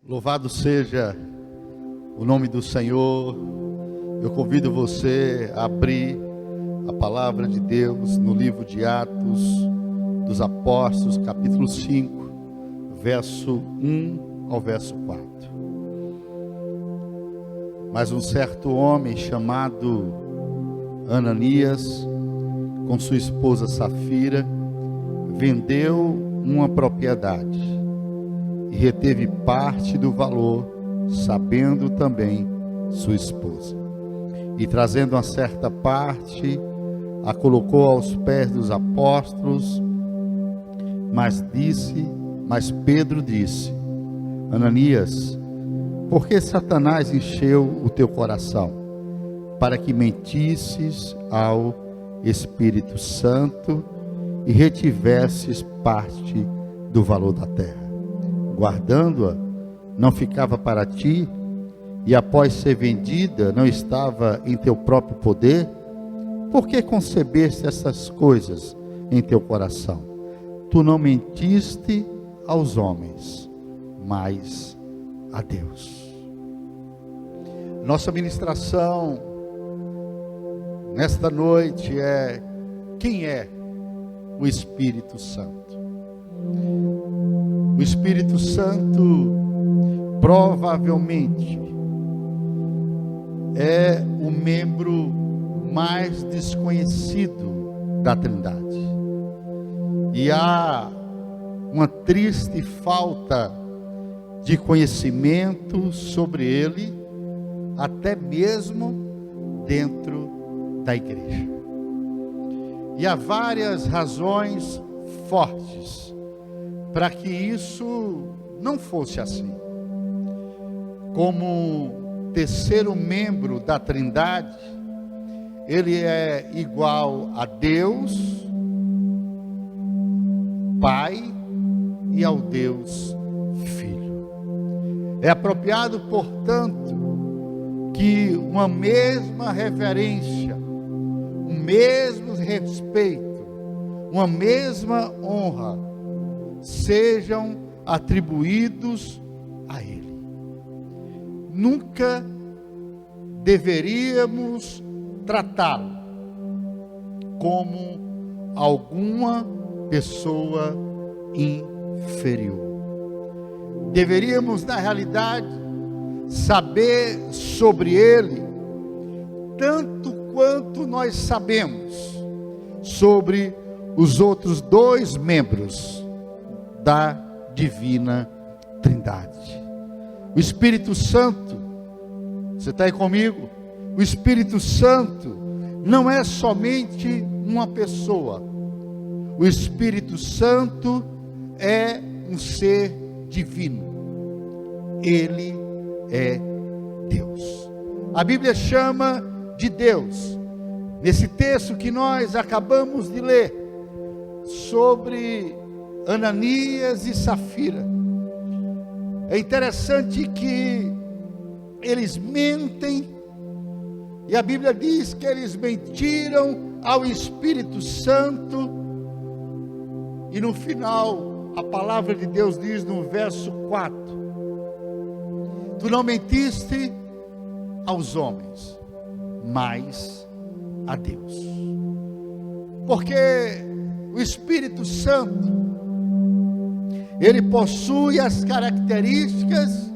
Louvado seja o nome do Senhor. Eu convido você a abrir a palavra de Deus no livro de Atos dos Apóstolos, capítulo 5, verso 1 ao verso 4. Mas um certo homem chamado Ananias, com sua esposa Safira, vendeu uma propriedade e reteve parte do valor, sabendo também sua esposa. E trazendo uma certa parte, a colocou aos pés dos apóstolos, mas Pedro disse: Ananias, por que Satanás encheu o teu coração, para que mentisses ao Espírito Santo e retivesses parte do valor da terra? Guardando-a, não ficava para ti, e após ser vendida, não estava em teu próprio poder? Por que concebeste essas coisas em teu coração? Tu não mentiste aos homens, mas a Deus. Nossa ministração nesta noite é: quem é o Espírito Santo? O Espírito Santo provavelmente é o membro mais desconhecido da Trindade. E há uma triste falta de conhecimento sobre ele, até mesmo dentro da igreja. E há várias razões fortes para que isso não fosse assim. Como terceiro membro da Trindade, ele é igual a Deus Pai e ao Deus Filho. É apropriado, portanto, que uma mesma reverência, um mesmo respeito, uma mesma honra sejam atribuídos a Ele. Nunca deveríamos tratá-lo como alguma pessoa inferior. Deveríamos, na realidade, saber sobre Ele tanto quanto nós sabemos sobre os outros dois membros da divina Trindade. O Espírito Santo, você está aí comigo? O Espírito Santo não é somente uma pessoa. O Espírito Santo é um ser divino. Ele é Deus. A Bíblia chama de Deus, nesse texto que nós acabamos de ler, sobre Ananias e Safira. É interessante que eles mentem, e a Bíblia diz que eles mentiram ao Espírito Santo, e no final a palavra de Deus diz no verso 4: tu não mentiste aos homens, mas a Deus. Porque o Espírito Santo, ele possui as características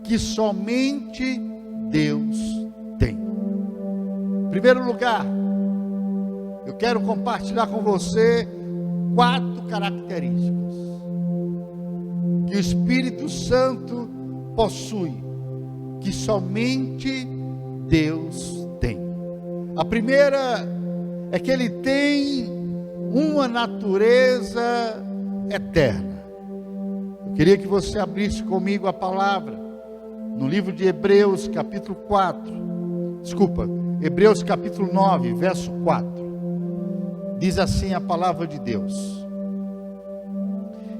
que somente Deus tem. Em primeiro lugar, eu quero compartilhar com você 4 características que o Espírito Santo possui, que somente Deus tem. A primeira é que ele tem uma natureza eterna. Eu queria que você abrisse comigo a palavra no livro de Hebreus capítulo 9, verso 4. Diz assim a palavra de Deus: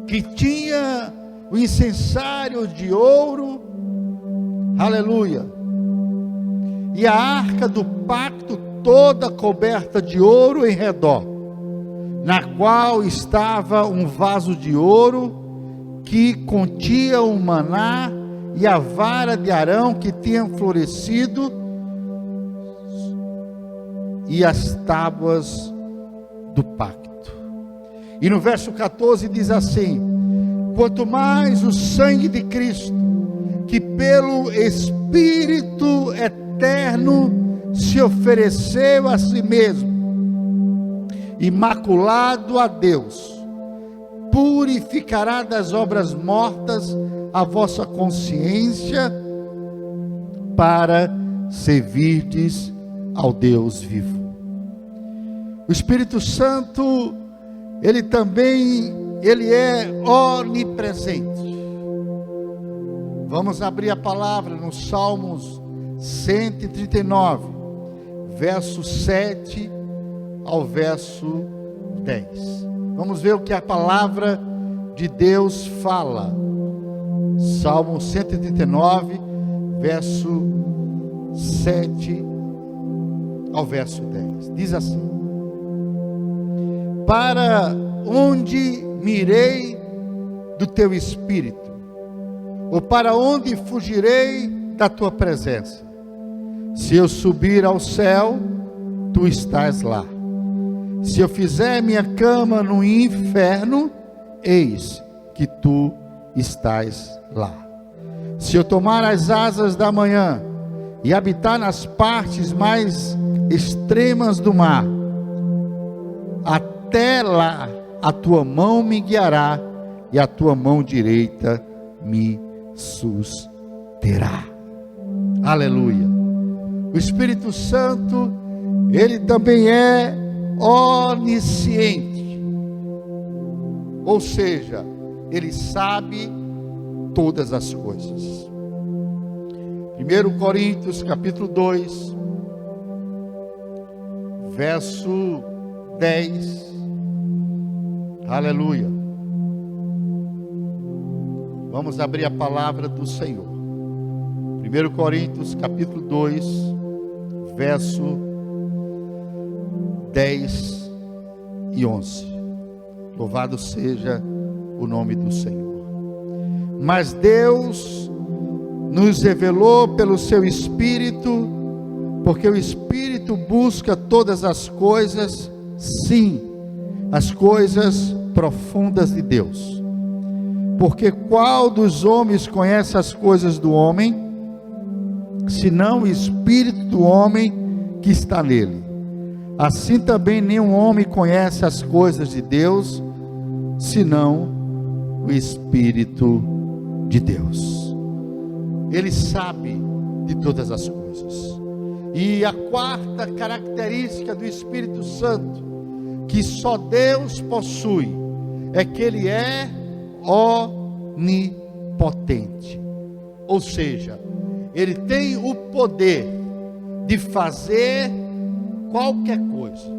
que tinha o incensário de ouro, aleluia, e a arca do pacto toda coberta de ouro em redor, na qual estava um vaso de ouro que continha o maná e a vara de Arão que tinham florescido, e as tábuas do pacto. E no verso 14 diz assim: quanto mais o sangue de Cristo, que pelo Espírito eterno se ofereceu a si mesmo, imaculado a Deus, purificará das obras mortas a vossa consciência, para servirdes ao Deus vivo. O Espírito Santo, ele é onipresente. Vamos abrir a palavra no Salmos 139, verso 7 ao verso 10. Vamos ver o que a palavra de Deus fala. Salmo 139, verso 7 ao verso 10. Diz assim: para onde mirei do teu espírito? Ou para onde fugirei da tua presença? Se eu subir ao céu, tu estás lá. Se eu fizer minha cama no inferno, eis que tu estás lá. Se eu tomar as asas da manhã e habitar nas partes mais extremas do mar, até lá a tua mão me guiará e a tua mão direita me susterá. Aleluia. O Espírito Santo, ele também é onisciente, ou seja, ele sabe todas as coisas. 1 Coríntios capítulo 2, verso 10, aleluia. Vamos abrir a palavra do Senhor. 1 Coríntios capítulo 2, verso 10 e 11. Louvado seja o nome do Senhor. Mas Deus nos revelou pelo seu Espírito, porque o Espírito busca todas as coisas, sim, as coisas profundas de Deus. Porque qual dos homens conhece as coisas do homem, senão o Espírito do homem que está nele? Assim também nenhum homem conhece as coisas de Deus, senão o Espírito de Deus. Ele sabe de todas as coisas. E a quarta característica do Espírito Santo, que só Deus possui, é que ele é onipotente. Ou seja, ele tem o poder de fazer qualquer coisa.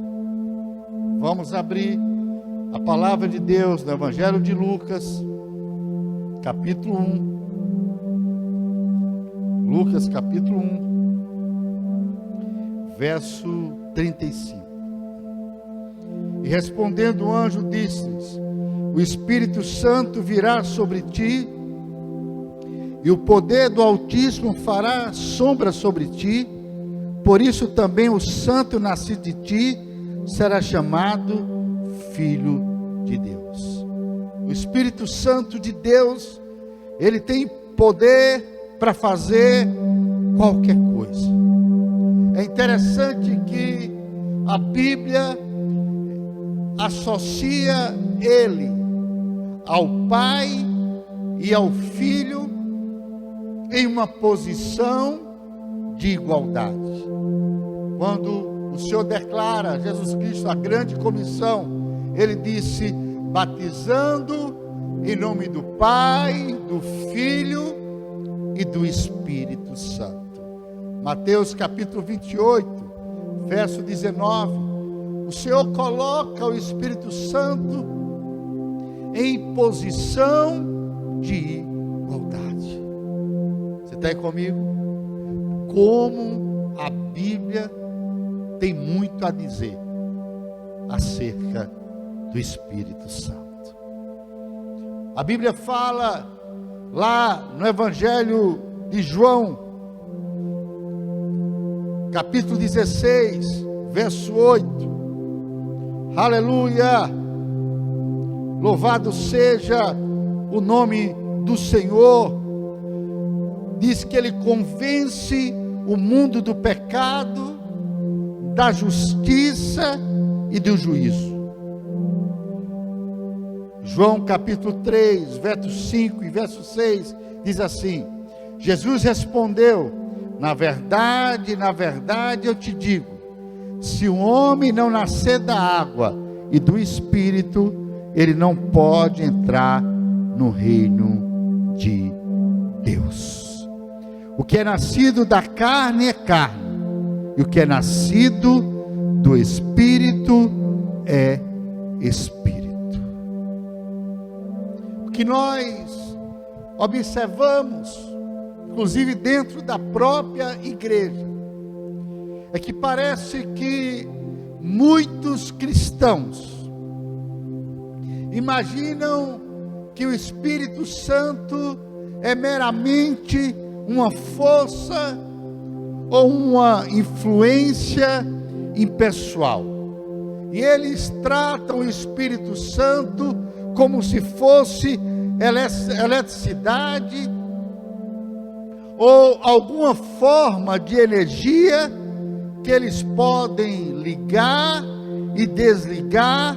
Vamos abrir a palavra de Deus no Evangelho de Lucas, capítulo 1. Lucas capítulo 1, verso 35. E respondendo o anjo, disse-lhes: o Espírito Santo virá sobre ti, e o poder do Altíssimo fará sombra sobre ti. Por isso também o santo nascido de ti será chamado Filho de Deus. O Espírito Santo de Deus, ele tem poder para fazer qualquer coisa. É interessante que a Bíblia associa ele ao Pai e ao Filho em uma posição de igualdade. Quando o Senhor declara Jesus Cristo a grande comissão, ele disse: batizando em nome do Pai, do Filho e do Espírito Santo. Mateus capítulo 28, verso 19. O Senhor coloca o Espírito Santo em posição de igualdade. Você está aí comigo? Como a Bíblia tem muito a dizer acerca do Espírito Santo. A Bíblia fala lá no Evangelho de João, capítulo 16, verso 8. Aleluia! Louvado seja o nome do Senhor. Diz que Ele convence o mundo do pecado, da justiça e do juízo. João capítulo 3, verso 5 e verso 6, diz assim: Jesus respondeu: na verdade, eu te digo, se um homem não nascer da água e do Espírito, ele não pode entrar no reino de Deus. O que é nascido da carne é carne, e o que é nascido do Espírito é Espírito. O que nós observamos, inclusive dentro da própria igreja, é que parece que muitos cristãos imaginam que o Espírito Santo é meramente uma força ou uma influência impessoal. E eles tratam o Espírito Santo como se fosse eletricidade ou alguma forma de energia que eles podem ligar e desligar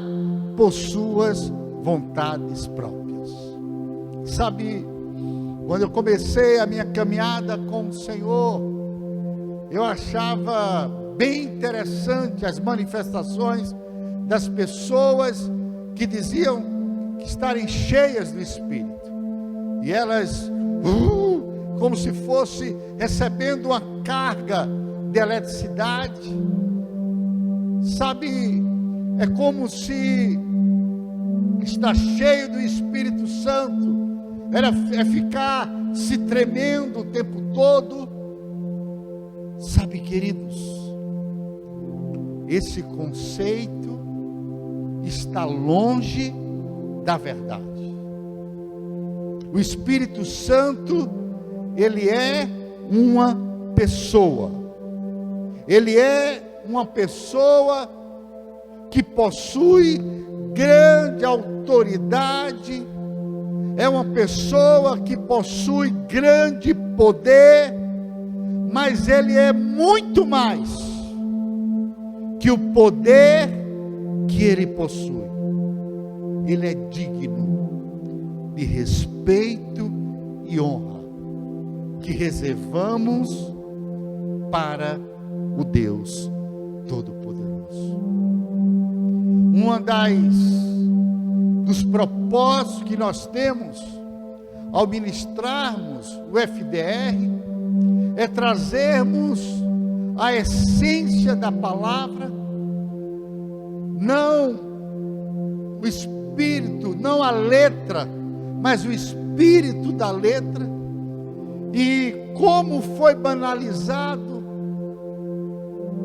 por suas vontades próprias. Sabe, quando eu comecei a minha caminhada com o Senhor, eu achava bem interessante as manifestações das pessoas que diziam que estarem cheias do Espírito, e elas como se fosse recebendo uma carga de eletricidade. Sabe, é como se estar cheio do Espírito Santo é ficar se tremendo o tempo todo. Sabe, queridos, esse conceito está longe da verdade. O Espírito Santo, ele é uma pessoa. Ele é uma pessoa que possui grande autoridade, é uma pessoa que possui grande poder, mas ele é muito mais que o poder que ele possui. Ele é digno de respeito e honra que reservamos para o Deus Todo-Poderoso. Uma dos propósitos que nós temos ao ministrarmos o FDR é trazermos a essência da palavra, não o espírito, não a letra, mas o espírito da letra. E como foi banalizado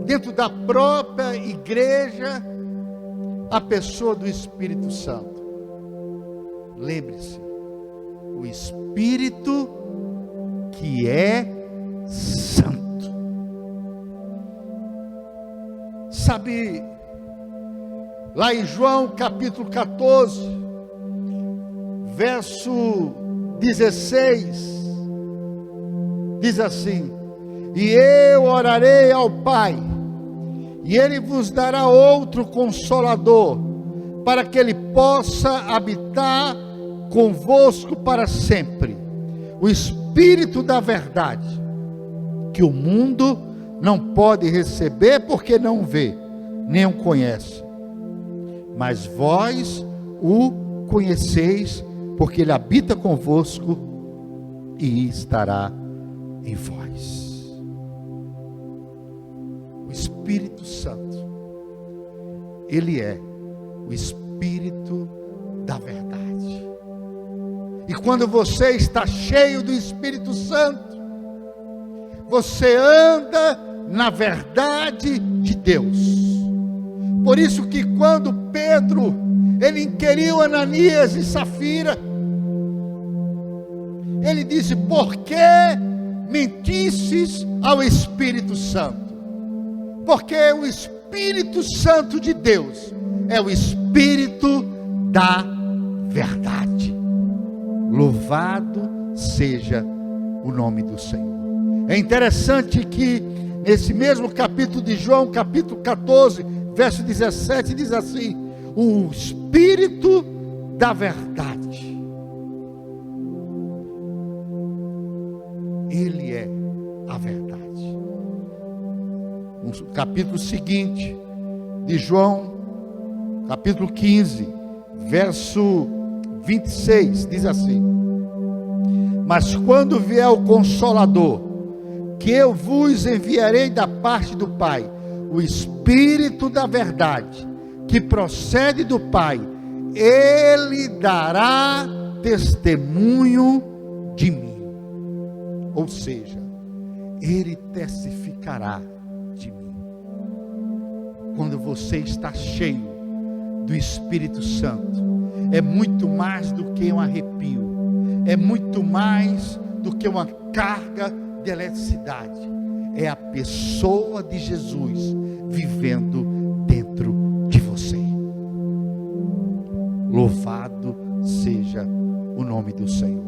dentro da própria igreja a pessoa do Espírito Santo. Lembre-se, o Espírito que é santo. Sabe, lá em João capítulo 14, verso 16, diz assim: e eu orarei ao Pai, e Ele vos dará outro Consolador, para que Ele possa habitar convosco para sempre, o Espírito da verdade, que o mundo não pode receber, porque não vê, nem o conhece, mas vós o conheceis, porque Ele habita convosco e estará em vós. O Espírito Santo, Ele é o Espírito da verdade. E quando você está cheio do Espírito Santo, você anda na verdade de Deus. Por isso que quando Pedro, ele inquiriu Ananias e Safira, Ele disse: por que mentisses ao Espírito Santo? Porque o Espírito Santo de Deus é o Espírito da verdade. Louvado seja o nome do Senhor. É interessante que nesse mesmo capítulo de João, capítulo 14, verso 17, diz assim: o Espírito da verdade, Ele é a verdade. No capítulo seguinte de João, capítulo 15, verso 26, diz assim: mas quando vier o Consolador, que eu vos enviarei da parte do Pai, o Espírito da verdade, que procede do Pai, Ele dará testemunho de mim. Ou seja, Ele testificará de mim. Quando você está cheio do Espírito Santo, é muito mais do que um arrepio, é muito mais do que uma carga de eletricidade. É a pessoa de Jesus vivendo dentro de você. Louvado seja o nome do Senhor.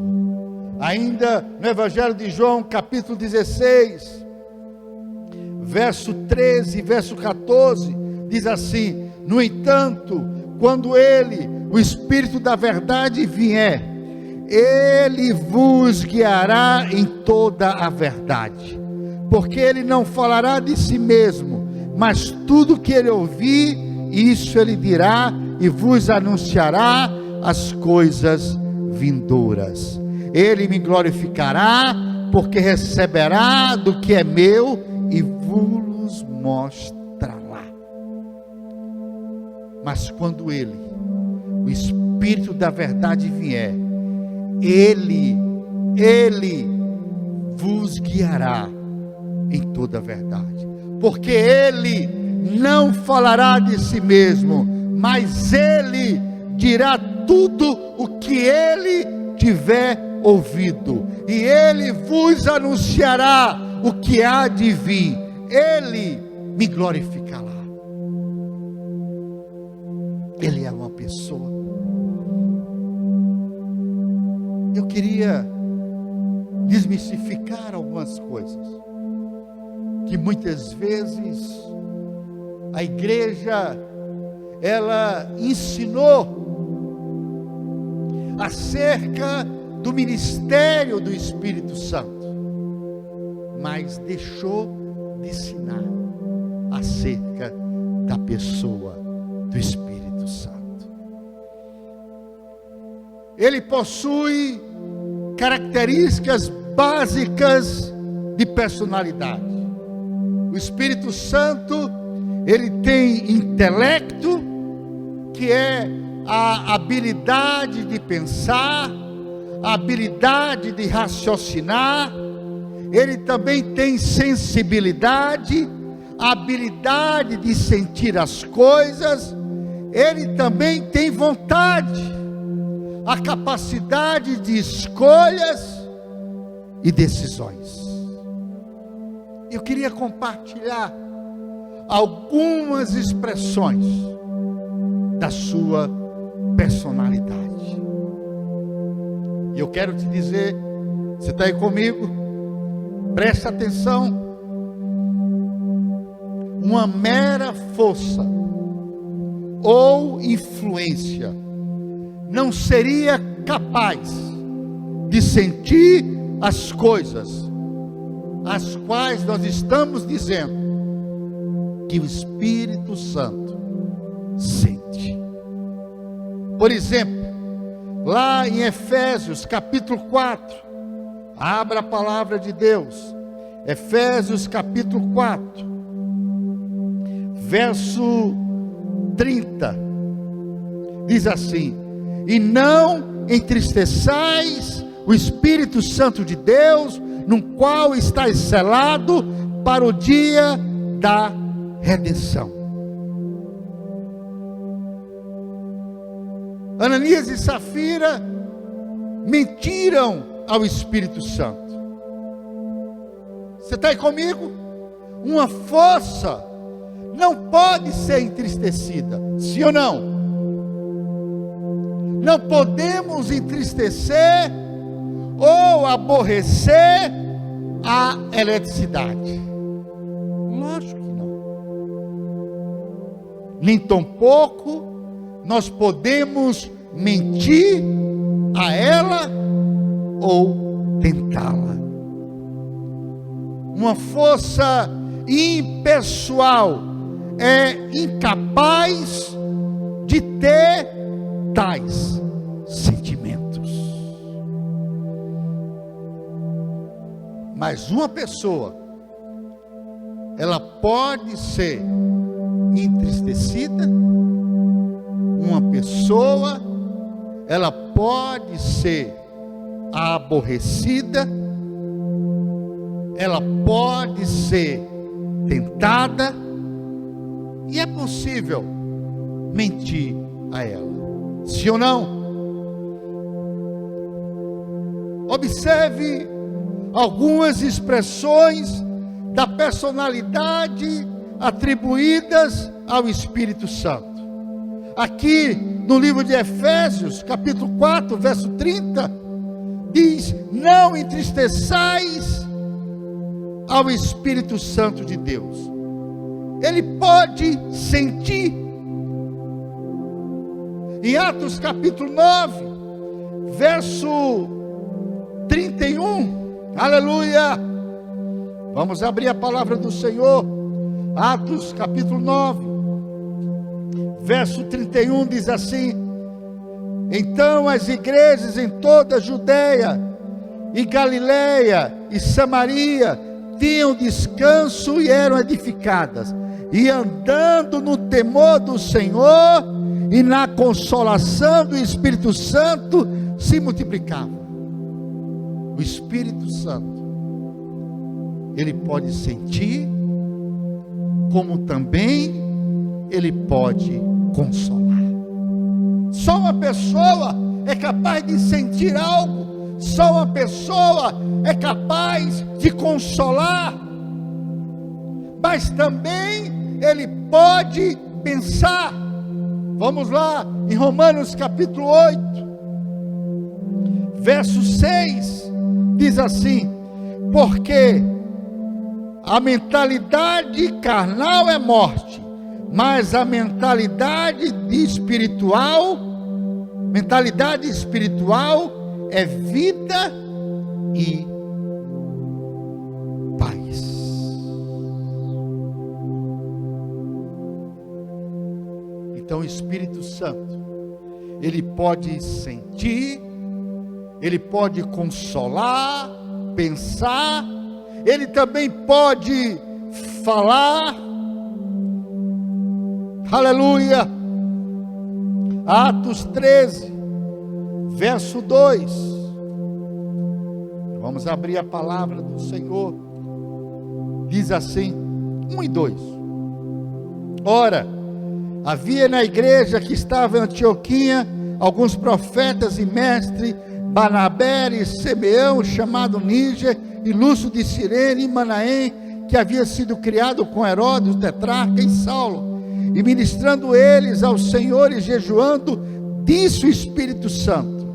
Ainda no Evangelho de João, capítulo 16, verso 13, verso 14, diz assim: no entanto, quando Ele, o Espírito da verdade, vier, Ele vos guiará em toda a verdade, porque Ele não falará de si mesmo, mas tudo que Ele ouvir, isso Ele dirá e vos anunciará as coisas vindouras. Ele me glorificará, porque receberá do que é meu e vos mostrará. Mas quando Ele, o Espírito da verdade, vier, Ele vos guiará em toda a verdade, porque Ele não falará de si mesmo, mas Ele dirá tudo o que Ele tiver ouvido, e Ele vos anunciará o que há de vir. Ele me glorificará. Ele é uma pessoa. Eu queria desmistificar algumas coisas que muitas vezes a igreja ela ensinou acerca do ministério do Espírito Santo, mas deixou de ensinar acerca da pessoa do Espírito Santo. Ele possui características básicas de personalidade. O Espírito Santo, ele tem intelecto, que é a habilidade de pensar, a habilidade de raciocinar. Ele também tem sensibilidade, a habilidade de sentir as coisas. Ele também tem vontade, a capacidade de escolhas e decisões. Eu queria compartilhar algumas expressões da sua personalidade. E eu quero te dizer, você está aí comigo? Presta atenção. Uma mera força ou influência não seria capaz de sentir as coisas as quais nós estamos dizendo que o Espírito Santo sente. Por exemplo, lá em Efésios capítulo 4, abra a palavra de Deus, Efésios capítulo 4, verso 30, diz assim: e não entristeçais o Espírito Santo de Deus, no qual está selado para o dia da redenção. Ananias e Safira mentiram ao Espírito Santo. Você está aí comigo? Uma força não pode ser entristecida, sim ou não? Não podemos entristecer ou aborrecer a eletricidade. Lógico que não. Nem tampouco nós podemos mentir a ela ou tentá-la. Uma força impessoal é incapaz de ter tais sentimentos. Mas uma pessoa, ela pode ser entristecida, uma pessoa, ela pode ser aborrecida, ela pode ser tentada, e é possível mentir a ela, sim ou não? Observe algumas expressões da personalidade atribuídas ao Espírito Santo. Aqui no livro de Efésios, capítulo 4, verso 30, diz: não entristeçais ao Espírito Santo de Deus. Ele pode sentir. Em Atos capítulo 9, verso 31, aleluia, vamos abrir a palavra do Senhor. Atos capítulo 9, verso 31 diz assim: então as igrejas em toda a Judeia e Galileia e Samaria tinham descanso e eram edificadas, e andando no temor do Senhor e na consolação do Espírito Santo se multiplicavam. O Espírito Santo, ele pode sentir, como também ele pode consolar. Só uma pessoa é capaz de sentir algo, só uma pessoa é capaz de consolar, mas também ele pode pensar. Vamos lá, em Romanos capítulo 8, verso 6, diz assim: porque a mentalidade carnal é morte, mas a mentalidade espiritual é vida e paz. Então o Espírito Santo, ele pode sentir, ele pode consolar, pensar, ele também pode falar, aleluia. Atos 13, verso 2, vamos abrir a palavra do Senhor, diz assim, 1 e 2, ora, havia na igreja que estava em Antioquia alguns profetas e mestres, Barnabé e Simeão, chamado Níger, e Lúcio de Cirene e Manaém, que havia sido criado com Herodes, o tetrarca, e Saulo. E ministrando eles ao Senhor e jejuando, disse o Espírito Santo: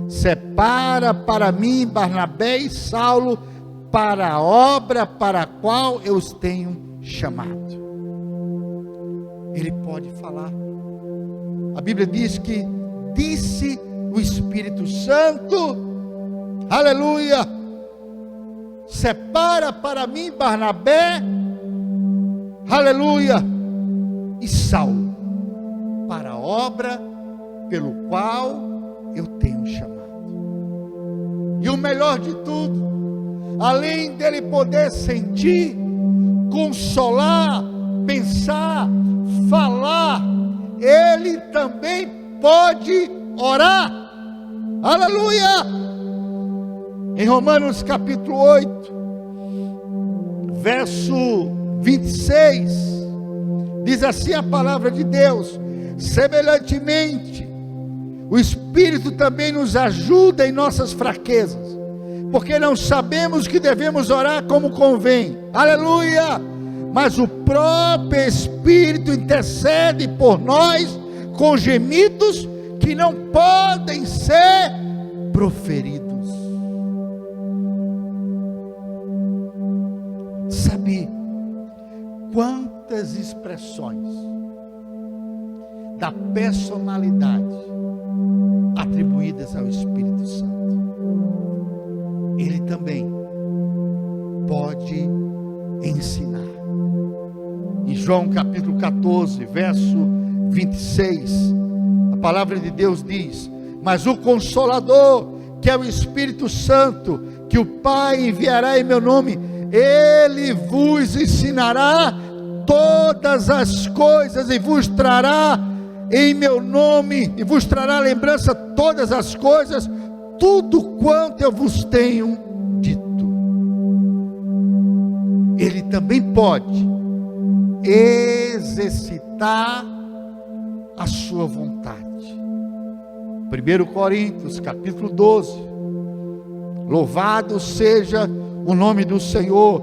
separa para mim Barnabé e Saulo para a obra para a qual eu os tenho chamado. Ele pode falar. A Bíblia diz que disse o Espírito Santo, aleluia, separa para mim Barnabé, aleluia, e Saulo para a obra pelo qual eu tenho chamado. E o melhor de tudo, além dele poder sentir, consolar, pensar, falar, ele também pode orar, aleluia. Em Romanos capítulo 8, verso 26, diz assim a palavra de Deus: semelhantemente, o Espírito também nos ajuda em nossas fraquezas, porque não sabemos que devemos orar como convém. Aleluia! Mas o próprio Espírito intercede por nós com gemidos que não podem ser proferidos. Sabe quantas expressões da personalidade atribuídas ao Espírito Santo Ele também pode ensinar? Em João capítulo 14, verso 26, a palavra de Deus diz: mas o Consolador, que é o Espírito Santo, que o Pai enviará em meu nome, Ele vos ensinará todas as coisas e vos trará em meu nome, e vos trará lembrança todas as coisas, tudo quanto eu vos tenho dito. Ele também pode exercitar a sua vontade. 1 Coríntios capítulo 12, louvado seja o nome do Senhor,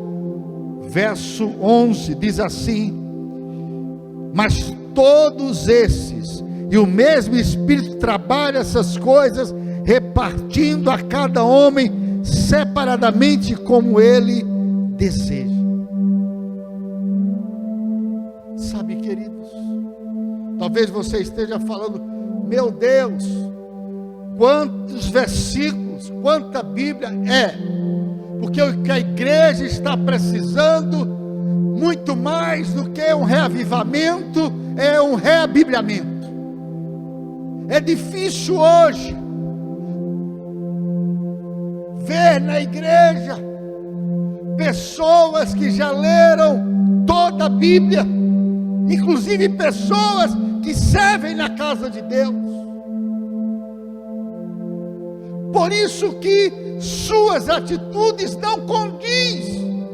verso 11, diz assim: mas todos esses, e o mesmo Espírito trabalha essas coisas, repartindo a cada homem separadamente como Ele deseja. Sabe, queridos, talvez você esteja falando: meu Deus, quantos versículos, quanta Bíblia é, porque o que a igreja está precisando, muito mais do que um reavivamento, é um reabibliamento. É difícil hoje ver na igreja pessoas que já leram toda a Bíblia, inclusive pessoas que servem na casa de Deus. Por isso que suas atitudes não condizem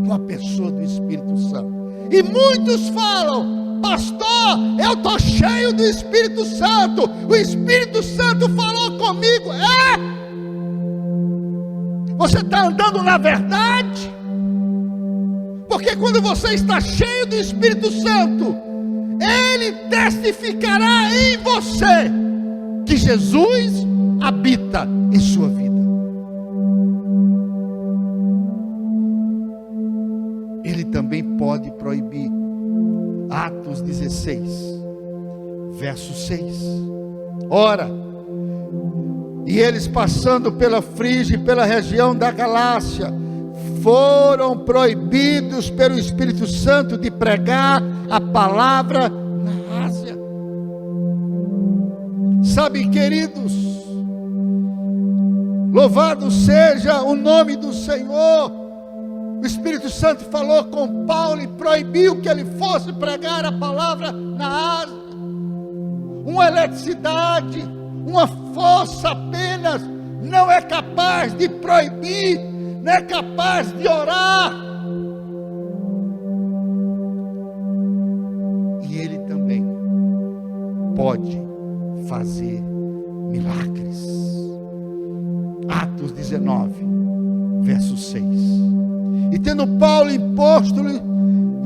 com a pessoa do Espírito Santo. E muitos falam: pastor, eu estou cheio do Espírito Santo, o Espírito Santo falou comigo. Você está andando na verdade? Porque quando você está cheio do Espírito Santo, Ele testificará em você que Jesus habita em sua vida. Ele também pode proibir. Atos 16, verso 6. Ora, e eles passando pela Frígia e pela região da Galácia, foram proibidos pelo Espírito Santo de pregar a palavra na Ásia. Sabe, queridos, louvado seja o nome do Senhor. O Espírito Santo falou com Paulo e proibiu que ele fosse pregar a palavra na Ásia. Uma eletricidade, uma força apenas não é capaz de proibir, não é capaz de orar. E ele também pode fazer milagres. Atos 19, verso 6. E tendo Paulo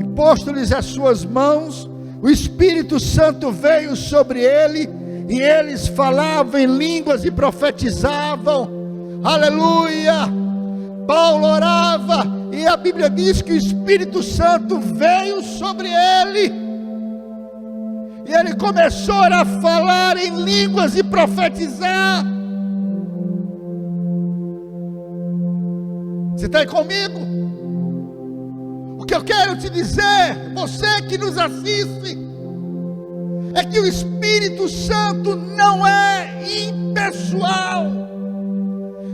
imposto-lhes as suas mãos, o Espírito Santo veio sobre ele, e eles falavam em línguas e profetizavam. Aleluia! Paulo orava, e a Bíblia diz que o Espírito Santo veio sobre ele, e ele começou a falar em línguas e profetizar. Você está aí comigo? O que eu quero te dizer, você que nos assiste, é que o Espírito Santo não é impessoal.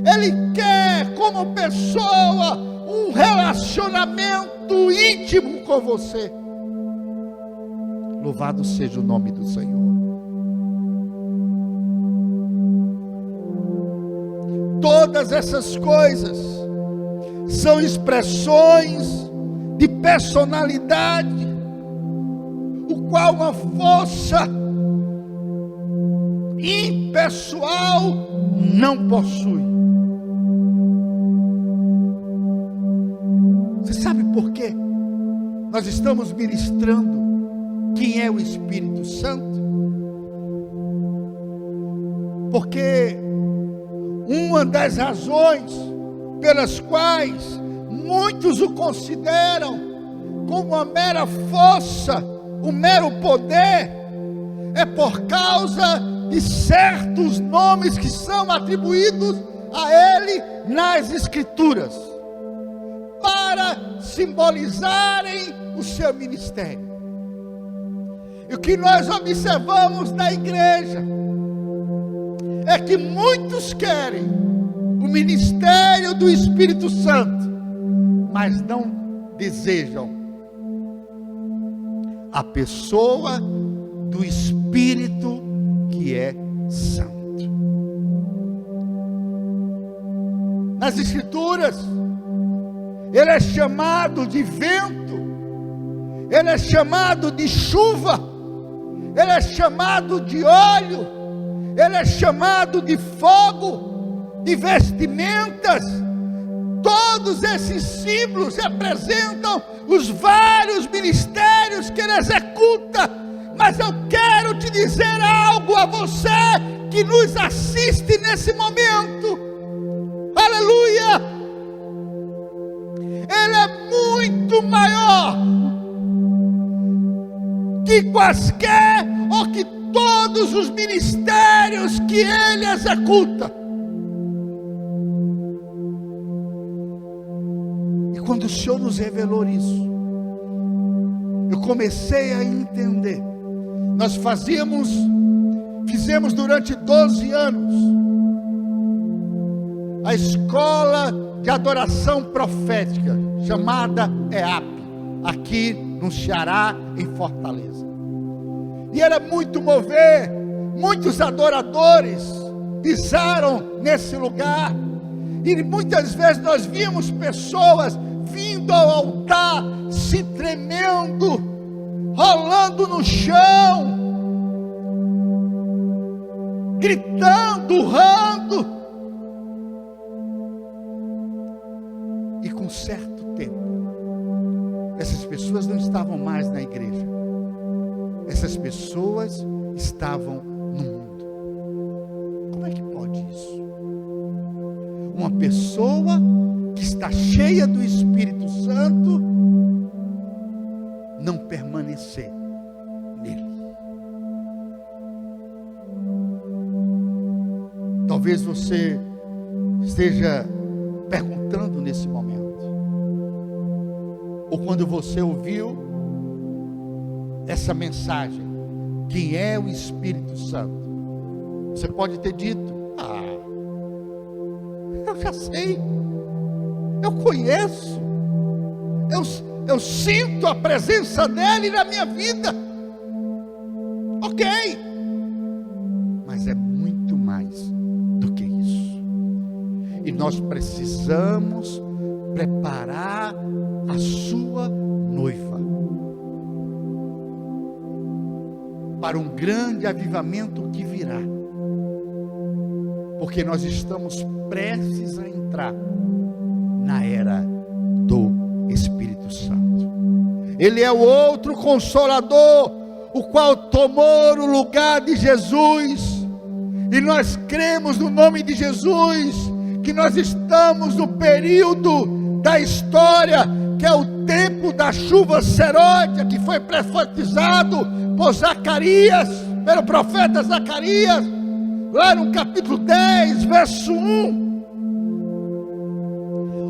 Ele quer, como pessoa, um relacionamento íntimo com você. Louvado seja o nome do Senhor. Todas essas coisas são expressões de personalidade, o qual uma força impessoal não possui. Você sabe por quê? Nós estamos ministrando quem é o Espírito Santo? Porque uma das razões pelas quais muitos o consideram como uma mera força, um mero poder, é por causa de certos nomes que são atribuídos a ele nas Escrituras, para simbolizarem o seu ministério. E o que nós observamos na igreja é que muitos querem o ministério do Espírito Santo, mas não desejam a pessoa do Espírito que é Santo. Nas Escrituras, ele é chamado de vento, ele é chamado de chuva, ele é chamado de óleo, ele é chamado de fogo, de vestimentas. Todos esses símbolos representam os vários ministérios que ele executa. Mas eu quero te dizer algo a você que nos assiste nesse momento. Aleluia! Ele é muito maior que quaisquer ou que todos os ministérios que ele executa. E quando o Senhor nos revelou isso, eu comecei a entender. Nós fizemos durante 12 anos a escola de adoração profética, chamada EAP, aqui no Ceará, em Fortaleza. E era muito mover, muitos adoradores pisaram nesse lugar, e muitas vezes nós víamos pessoas vindo ao altar, se tremendo, rolando no chão, gritando, urrando. E com certo tempo, essas pessoas não estavam mais na igreja, essas pessoas estavam no mundo. Como é que pode isso? Uma pessoa que está cheia do Espírito Santo não permanecer nele. Talvez você esteja perguntando nesse momento, ou quando você ouviu essa mensagem, quem é o Espírito Santo? Você pode ter dito: eu já sei, eu conheço, eu sinto a presença dele na minha vida. Ok, mas é muito mais do que isso. E nós precisamos preparar a sua noiva para um grande avivamento que virá, porque nós estamos prestes a entrar na era do Espírito Santo. Ele é o outro Consolador, o qual tomou o lugar de Jesus, e nós cremos no nome de Jesus, que nós estamos no período da história, que é o tempo da chuva seródia, que foi profetizado por Zacarias, pelo profeta Zacarias, lá no capítulo 10, verso 1,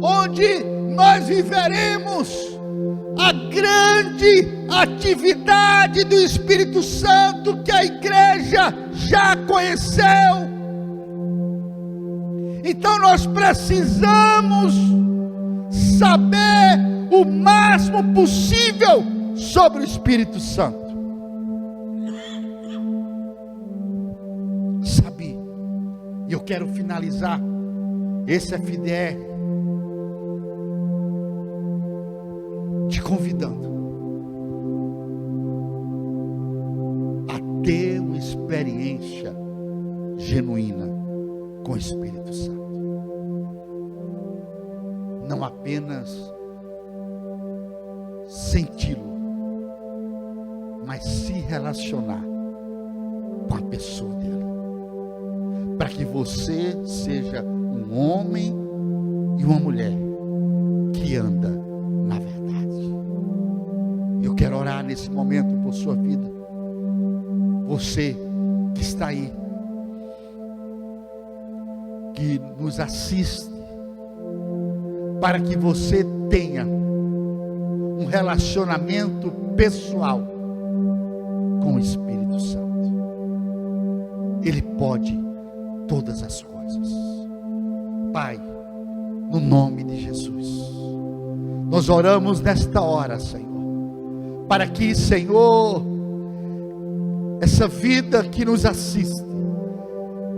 onde nós viveremos a grande atividade do Espírito Santo que a igreja já conheceu. Então nós precisamos saber o máximo possível sobre o Espírito Santo. Sabe, e eu quero finalizar esse FDR te convidando a ter uma experiência genuína com o Espírito Santo. Não apenas senti-lo, mas se relacionar com a pessoa dele, para que você seja um homem e uma mulher que anda na verdade. Eu quero orar nesse momento por sua vida. Você que está aí, que nos assiste, para que você tenha um relacionamento pessoal com o Espírito Santo. Ele pode todas as coisas. Pai, no nome de Jesus, nós oramos nesta hora, Senhor, para que, Senhor, essa vida que nos assiste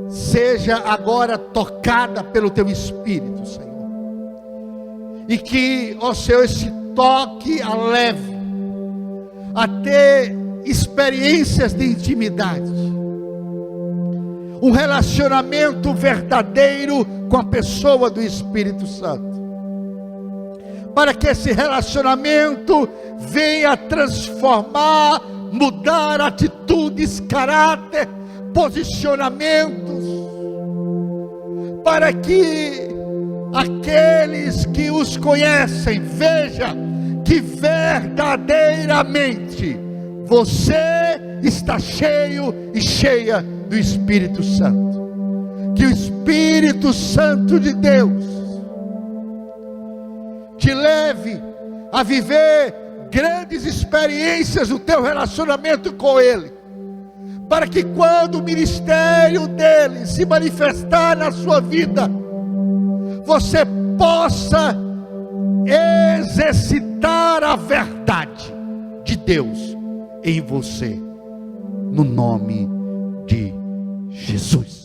seja agora tocada pelo Teu Espírito, Senhor. E que, ó Senhor, esse toque a leve a ter experiências de intimidade, um relacionamento verdadeiro com a pessoa do Espírito Santo, para que esse relacionamento venha transformar, mudar atitudes, caráter, posicionamentos, para que aqueles que os conhecem vejam que verdadeiramente você está cheio e cheia do Espírito Santo. Que o Espírito Santo de Deus te leve a viver grandes experiências no teu relacionamento com Ele, para que quando o ministério dele se manifestar na sua vida, você possa exercitar a verdade de Deus em você, no nome de Jesus.